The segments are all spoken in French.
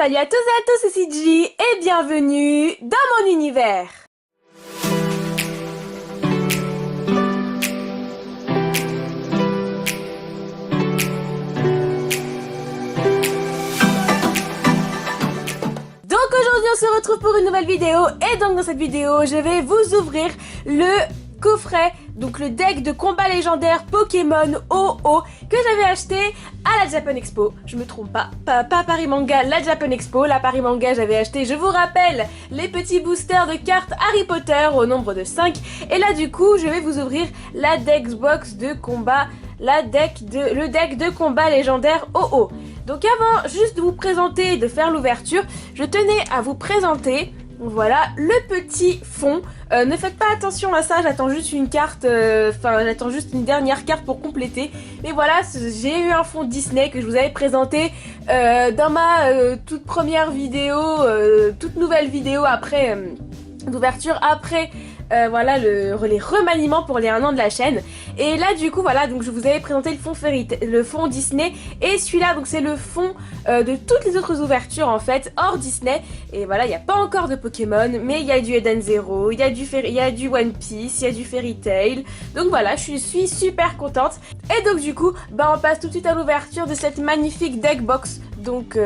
Salut à tous et à tous, c'est CG et bienvenue dans mon univers. Donc aujourd'hui on se retrouve pour une nouvelle vidéo et donc dans cette vidéo je vais vous ouvrir le coffret, donc le deck de combat légendaire Pokémon OO que j'avais acheté à la Japan Expo. Je me trompe pas, pas Paris Manga, la Japan Expo. La Paris Manga j'avais acheté, je vous rappelle, les petits boosters de cartes Harry Potter au nombre de 5. Et là du coup je vais vous ouvrir la deck box de combat, le deck de combat légendaire OO. Donc avant juste de vous présenter, de faire l'ouverture, je tenais à vous présenter, voilà, le petit fond. Ne faites pas attention à ça, j'attends juste une carte, j'attends juste une dernière carte pour compléter. Mais voilà, j'ai eu un fond Disney que je vous avais présenté dans ma toute première vidéo, toute nouvelle vidéo après d'ouverture, après voilà les remaniements pour les 1 an de la chaîne. Et là du coup voilà, donc je vous avais présenté le fond Disney, et celui-là donc c'est le fond de toutes les autres ouvertures en fait hors Disney. Et voilà, il n'y a pas encore de Pokémon, mais il y a du Eden Zero, il y a du One Piece, il y a du Fairy Tail. Donc voilà, je suis super contente. Et donc du coup on passe tout de suite à l'ouverture de cette magnifique deck box. Donc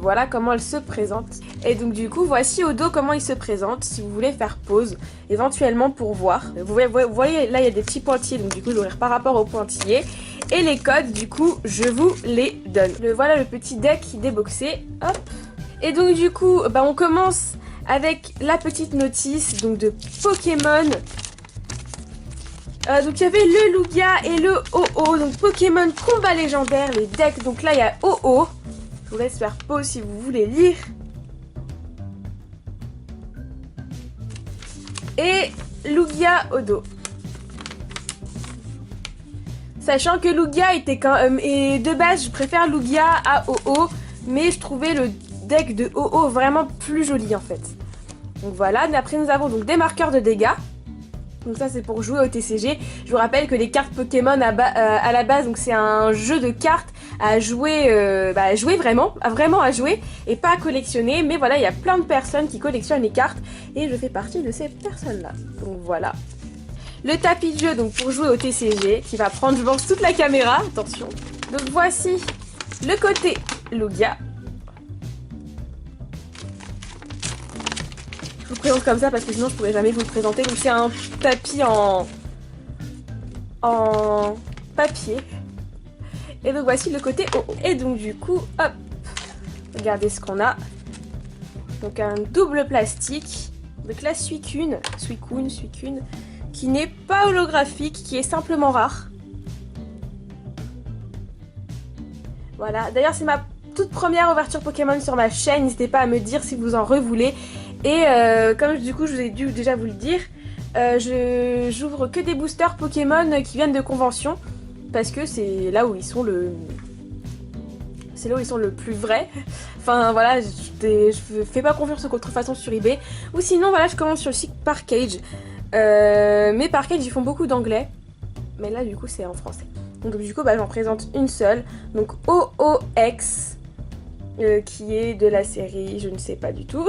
voilà comment elle se présente. Et donc du coup voici au dos comment il se présente, si vous voulez faire pause éventuellement pour voir. Vous voyez là il y a des petits pointillés, donc du coup j'ouvrir par rapport aux pointillés. Et les codes du coup je vous les donne. Voilà le petit deck déboxé, hop. Et donc du coup on commence avec la petite notice donc de Pokémon. Donc il y avait le Lugia et le OO, donc Pokémon combat légendaire, les decks. Donc là il y a OO. Je vous laisse faire pause si vous voulez lire. Et Lugia au dos. Sachant que Lugia était et de base je préfère Lugia à OO, mais je trouvais le deck de OO vraiment plus joli en fait. Donc voilà, après nous avons donc des marqueurs de dégâts. Donc ça c'est pour jouer au TCG. Je vous rappelle que les cartes Pokémon à la base, donc c'est un jeu de cartes à jouer, vraiment à jouer et pas à collectionner. Mais voilà, il y a plein de personnes qui collectionnent les cartes et je fais partie de ces personnes-là. Donc voilà. Le tapis de jeu donc pour jouer au TCG qui va prendre je pense toute la caméra, attention. Donc voici le côté Lugia. Je vous présente comme ça parce que sinon je pourrais jamais vous le présenter. Donc c'est un tapis en papier. Et donc voici le côté OO. Et donc du coup, hop, regardez ce qu'on a. Donc un double plastique. Donc la Suicune, qui n'est pas holographique, qui est simplement rare. Voilà, d'ailleurs c'est ma toute première ouverture Pokémon sur ma chaîne. N'hésitez pas à me dire si vous en revoulez. Et comme du coup je vous ai dû déjà vous le dire, j'ouvre que des boosters Pokémon qui viennent de convention. Parce que c'est là où ils sont le plus vrai. Enfin voilà, je fais pas confiance aux contrefaçons sur eBay. Ou sinon voilà, je commence sur le site Parkage. Mais Parkage ils font beaucoup d'anglais. Mais là du coup c'est en français. Donc du coup j'en présente une seule. Donc OOX. Qui est de la série, je ne sais pas du tout.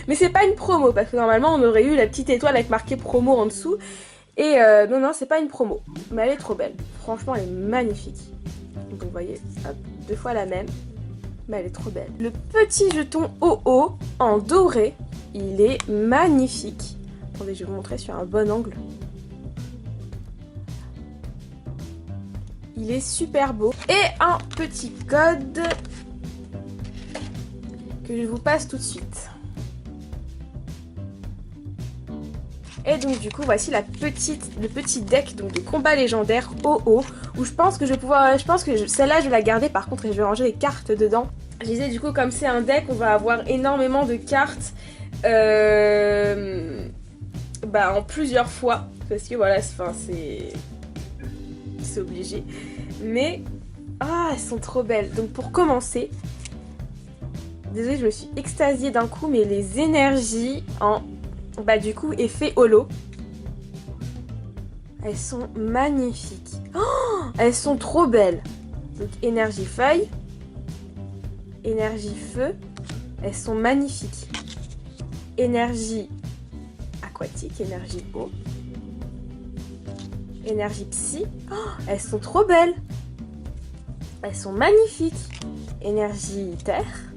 Mais c'est pas une promo, parce que normalement on aurait eu la petite étoile avec marqué promo en dessous. Et non, c'est pas une promo, mais elle est trop belle. Franchement, elle est magnifique. Donc vous voyez, hop, 2 fois la même, mais elle est trop belle. Le petit jeton OO en doré, il est magnifique. Attendez, je vais vous montrer sur un bon angle. Il est super beau. Et un petit code que je vous passe tout de suite. Et donc du coup voici le petit deck donc, de combat légendaire OO, où je pense que celle-là je vais la garder par contre, et je vais ranger les cartes dedans. Je disais du coup comme c'est un deck, on va avoir énormément de cartes en plusieurs fois, parce que voilà, c'est obligé. Mais elles sont trop belles. Donc pour commencer, désolée, je me suis extasiée d'un coup, mais les énergies en du coup effet holo, elles sont magnifiques. Oh, elles sont trop belles. Donc énergie feuille, Énergie feu, elles sont magnifiques. Énergie aquatique, énergie eau. Énergie psy, oh, elles sont trop belles. Elles sont magnifiques. Énergie terre.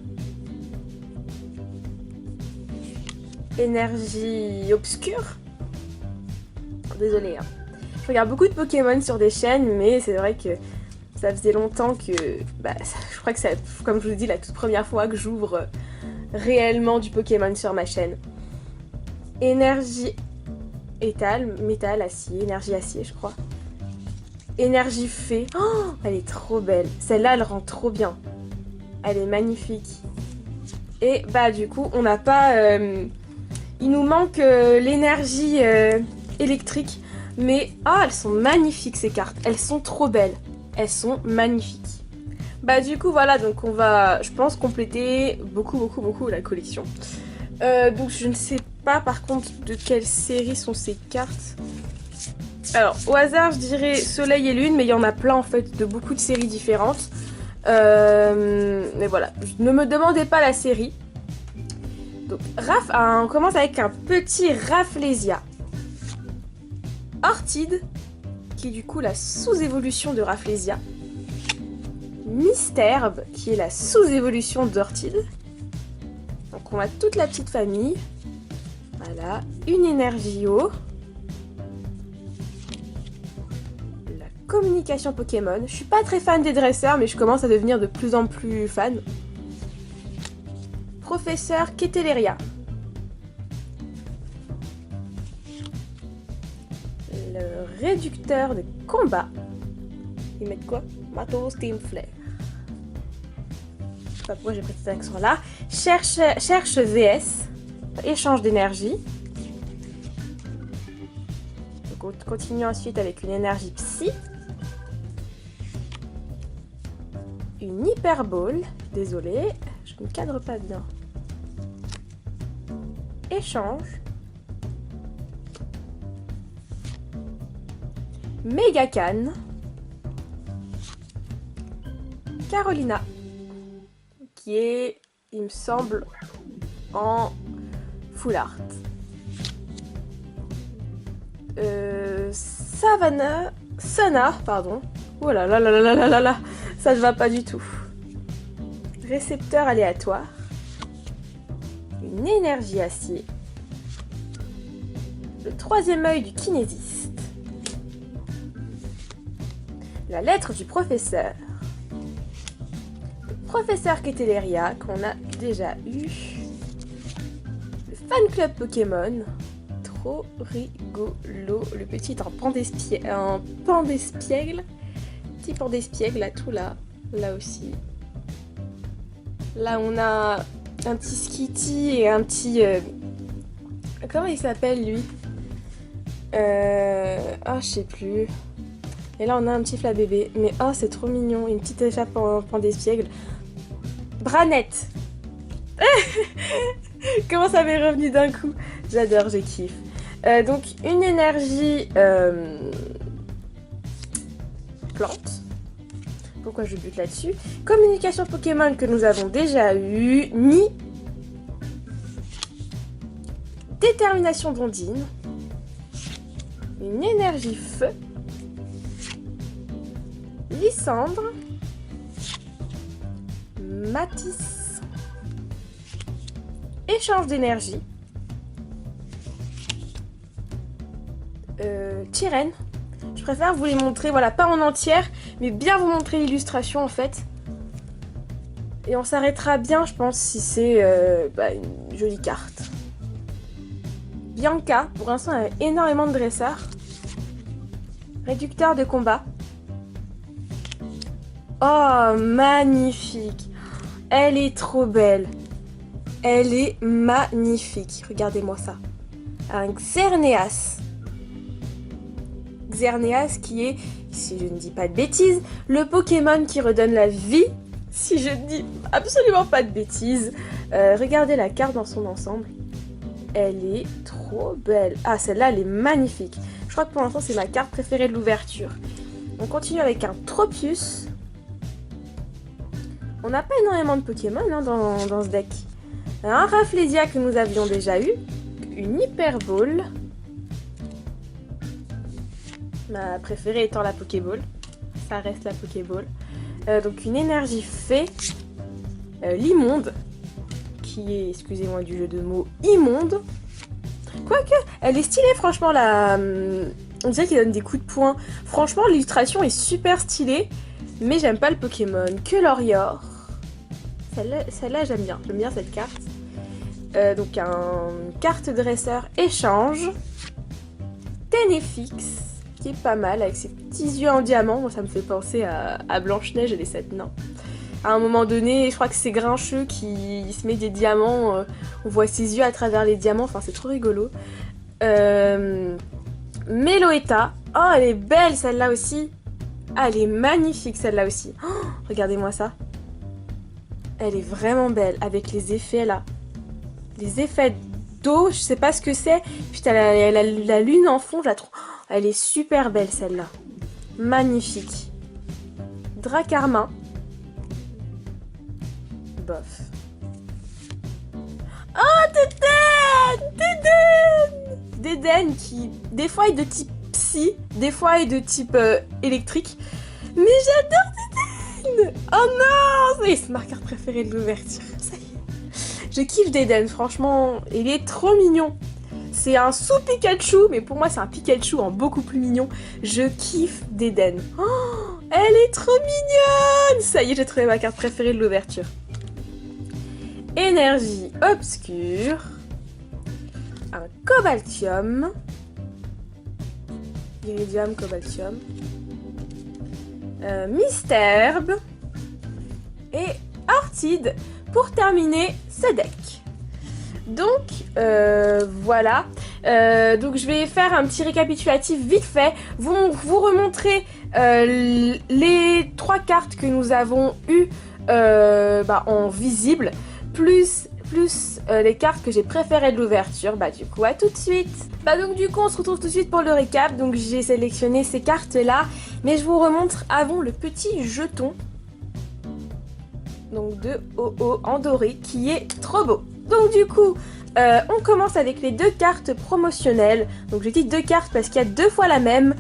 Énergie obscure. Désolée, hein. Je regarde beaucoup de Pokémon sur des chaînes, mais c'est vrai que ça faisait longtemps que... je crois que c'est, comme je vous dis, la toute première fois que j'ouvre réellement du Pokémon sur ma chaîne. Énergie étal, métal, acier, énergie acier, je crois. Énergie fée. Oh, elle est trop belle. Celle-là, elle rend trop bien. Elle est magnifique. Et du coup, on n'a pas... il nous manque l'énergie électrique. Mais, elles sont magnifiques ces cartes. Elles sont trop belles. Elles sont magnifiques. Du coup, voilà. Donc, on va, je pense, compléter beaucoup la collection. Donc, je ne sais pas, par contre, de quelle série sont ces cartes. Alors, au hasard, je dirais Soleil et Lune. Mais il y en a plein, en fait, de beaucoup de séries différentes. Mais voilà. Ne me demandez pas la série. Donc, on commence avec un petit Rafflesia. Orchide, qui est du coup la sous-évolution de Rafflesia. Misterbe, qui est la sous-évolution d'Orchide. Donc on a toute la petite famille. Voilà, une énergie eau. La communication Pokémon. Je suis pas très fan des dresseurs, mais je commence à devenir de plus en plus fan. Professeur Keteleria. Le réducteur de combat. Ils mettent quoi? Matos Team Flare. Je sais pas pourquoi j'ai pris cet accent là. Cherche VS. Échange d'énergie. On continue ensuite avec une énergie psy. Une hyperbole. Désolée, je ne cadre pas bien. Échange. Megacan. Carolina. Qui est, il me semble, en full art. Sana, pardon. Oh là là là là là là là, ça ne va pas du tout. Récepteur aléatoire. Une énergie acier. Le troisième œil du kinésiste. La lettre du professeur. Le professeur Keteleria qu'on a déjà eu. Le fan club Pokémon. Trop rigolo. Le petit en pandespiègle. Petit pandespiègle là, tout là. Là aussi. Là on a un petit Skitty et un petit... comment il s'appelle lui? Je sais plus. Et là on a un petit Flabébé. Mais c'est trop mignon. Une petite échappe en pandespiègle. Branette. Comment ça m'est revenu d'un coup? J'adore, je kiffe. Donc une énergie plante. Pourquoi je bute là-dessus? Communication Pokémon que nous avons déjà eu. Ni. Détermination d'Ondine. Une énergie feu. Lysandre. Matisse. Échange d'énergie. Tyrène. Je préfère vous les montrer, voilà, pas en entière, mais bien vous montrer l'illustration en fait. Et on s'arrêtera bien, je pense, si c'est une jolie carte. Bianca, pour l'instant, elle a énormément de dresseurs. Réducteur de combat. Oh, magnifique. Elle est trop belle. Elle est magnifique. Regardez-moi ça. Un Xerneas. Xerneas qui est, si je ne dis pas de bêtises, le Pokémon qui redonne la vie. Si je ne dis absolument pas de bêtises. Regardez la carte dans son ensemble. Elle est trop belle. Ah, celle-là, elle est magnifique. Je crois que pour l'instant, c'est ma carte préférée de l'ouverture. On continue avec un Tropius. On n'a pas énormément de Pokémon hein, dans ce deck. Un Rafflesia que nous avions déjà eu. Une Hyper Ball. Ma préférée étant la Pokéball. Ça reste la Pokéball. Donc une énergie fée. L'immonde. Qui est, excusez-moi du jeu de mots, immonde. Quoique, elle est stylée franchement la... On dirait qu'il donne des coups de poing. Franchement, l'illustration est super stylée. Mais j'aime pas le Pokémon. Que Lorior. Celle-là j'aime bien. J'aime bien cette carte. Donc un carte dresseur échange. Ténéfix. Qui est pas mal avec ses petits yeux en diamant. Moi ça me fait penser à Blanche-Neige et les 7 nains. À un moment donné, je crois que c'est Grincheux qui se met des diamants. On voit ses yeux à travers les diamants. Enfin c'est trop rigolo. Meloetta. Oh elle est belle celle-là aussi. Ah elle est magnifique celle-là aussi. Oh, regardez-moi ça. Elle est vraiment belle avec les effets là. Les effets d'eau, je sais pas ce que c'est. Putain, la lune en fond, je la trouve... Elle est super belle celle-là. Magnifique. Dracarmin. Bof. Oh, Dédenne qui, des fois, est de type psy, des fois est de type électrique. Mais j'adore Dédenne. Oh non, c'est ma carte préférée de l'ouverture. Ça y est. Je kiffe Dédenne, franchement, il est trop mignon. C'est un sous-Pikachu, mais pour moi c'est un Pikachu en beaucoup plus mignon. Je kiffe Dédenne. Oh, elle est trop mignonne. Ça y est, j'ai trouvé ma carte préférée de l'ouverture. Énergie obscure. Un Cobaltium. Iridium, Cobaltium. Mystherbe. Et Orchid pour terminer ce deck. Donc voilà, donc je vais faire un petit récapitulatif vite fait, vous remontrer les 3 cartes que nous avons eues en visible, plus les cartes que j'ai préférées de l'ouverture. Du coup à tout de suite. Donc du coup on se retrouve tout de suite pour le récap. Donc j'ai sélectionné ces cartes là, mais je vous remontre avant le petit jeton. Donc de OO en doré qui est trop beau. Donc du coup, on commence avec les 2 cartes promotionnelles. Donc je dis 2 cartes parce qu'il y a 2 fois la même,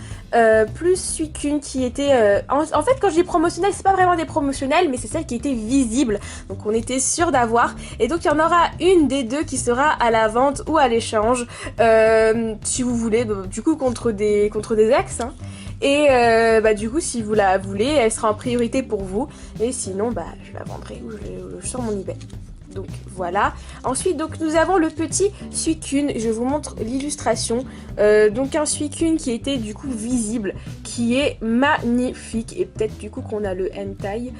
plus Suicune qui était... En fait quand je dis promotionnelle, c'est pas vraiment des promotionnels, mais c'est celle qui était visible. Donc on était sûr d'avoir. Et donc il y en aura une des 2 qui sera à la vente ou à l'échange, si vous voulez, du coup contre des ex. Hein. Et du coup si vous la voulez, elle sera en priorité pour vous. Et sinon je la vendrai ou sur mon eBay. Donc voilà. Ensuite donc nous avons le petit Suicune. Je vous montre l'illustration. Donc un Suicune qui était du coup visible, qui est magnifique. Et peut-être du coup qu'on a le hentai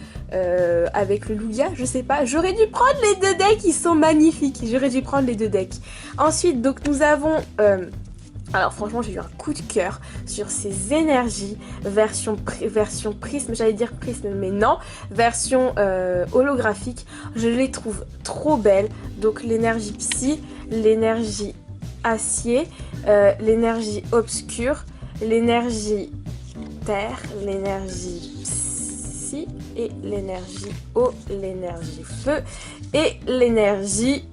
avec le Lugia, je sais pas. J'aurais dû prendre les 2 decks, ils sont magnifiques. J'aurais dû prendre les 2 decks. Ensuite donc nous avons... alors franchement j'ai eu un coup de cœur sur ces énergies version prisme, j'allais dire prisme mais non, version holographique. Je les trouve trop belles. Donc l'énergie psy, l'énergie acier, l'énergie obscure, l'énergie terre, l'énergie psy et l'énergie eau, l'énergie feu et l'énergie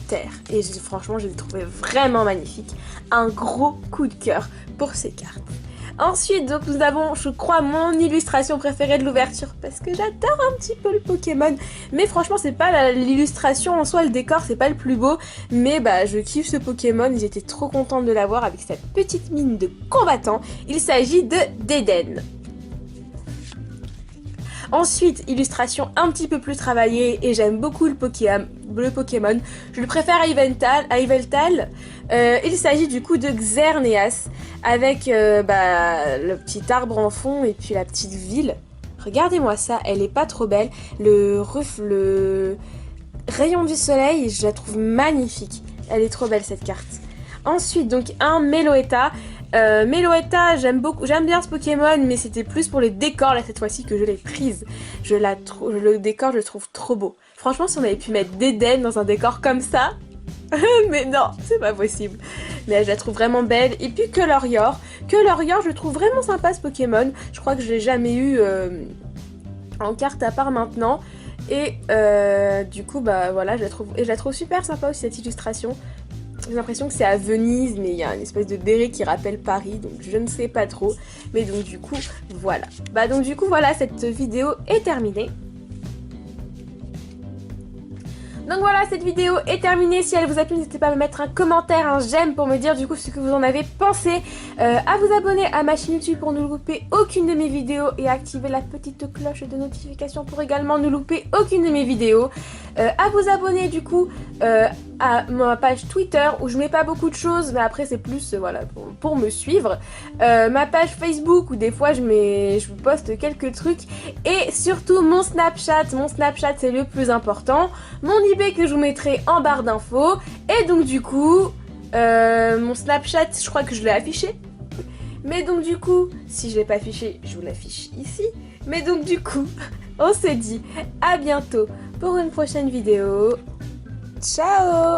terre. Et franchement je les trouvais vraiment magnifiques. Un gros coup de cœur pour ces cartes. Ensuite donc nous avons, je crois, mon illustration préférée de l'ouverture, parce que j'adore un petit peu le Pokémon, mais franchement c'est pas l'illustration en soi, le décor c'est pas le plus beau, mais je kiffe ce Pokémon. J'étais trop contente de l'avoir avec cette petite mine de combattant. Il s'agit de Dédenne. Ensuite, illustration un petit peu plus travaillée, et j'aime beaucoup le Pokémon. Je le préfère à Yveltal. Il s'agit du coup de Xerneas, avec le petit arbre en fond et puis la petite ville. Regardez-moi ça, elle est pas trop belle. Le rayon du soleil, je la trouve magnifique. Elle est trop belle cette carte. Ensuite, donc un Meloetta. Meloetta, j'aime bien ce Pokémon, mais c'était plus pour le décor là cette fois-ci que je l'ai prise. Le décor, je le trouve trop beau. Franchement, si on avait pu mettre Dédenne dans un décor comme ça, mais non, c'est pas possible. Mais je la trouve vraiment belle. Et puis que Lorior, je trouve vraiment sympa ce Pokémon. Je crois que je l'ai jamais eu en carte à part maintenant. Et du coup, bah voilà, je la trouve super sympa aussi cette illustration. J'ai l'impression que c'est à Venise, mais il y a une espèce de béret qui rappelle Paris, donc je ne sais pas trop. Mais donc du coup, voilà. Bah donc du coup, voilà, cette vidéo est terminée. Donc voilà, cette vidéo est terminée. Si elle vous a plu, n'hésitez pas à me mettre un commentaire, un j'aime pour me dire du coup ce que vous en avez pensé. À vous abonner à ma chaîne YouTube pour ne louper aucune de mes vidéos et à activer la petite cloche de notification pour également ne louper aucune de mes vidéos. À vous abonner du coup à ma page Twitter où je mets pas beaucoup de choses, mais après c'est plus voilà pour me suivre. Ma page Facebook où des fois je poste quelques trucs, et surtout mon Snapchat. Mon Snapchat c'est le plus important. Mon eBay que je vous mettrai en barre d'infos. Et donc du coup mon Snapchat, je crois que je l'ai affiché. Mais donc du coup, si je l'ai pas affiché, je vous l'affiche ici. Mais donc du coup, on se dit à bientôt pour une prochaine vidéo. Ciao!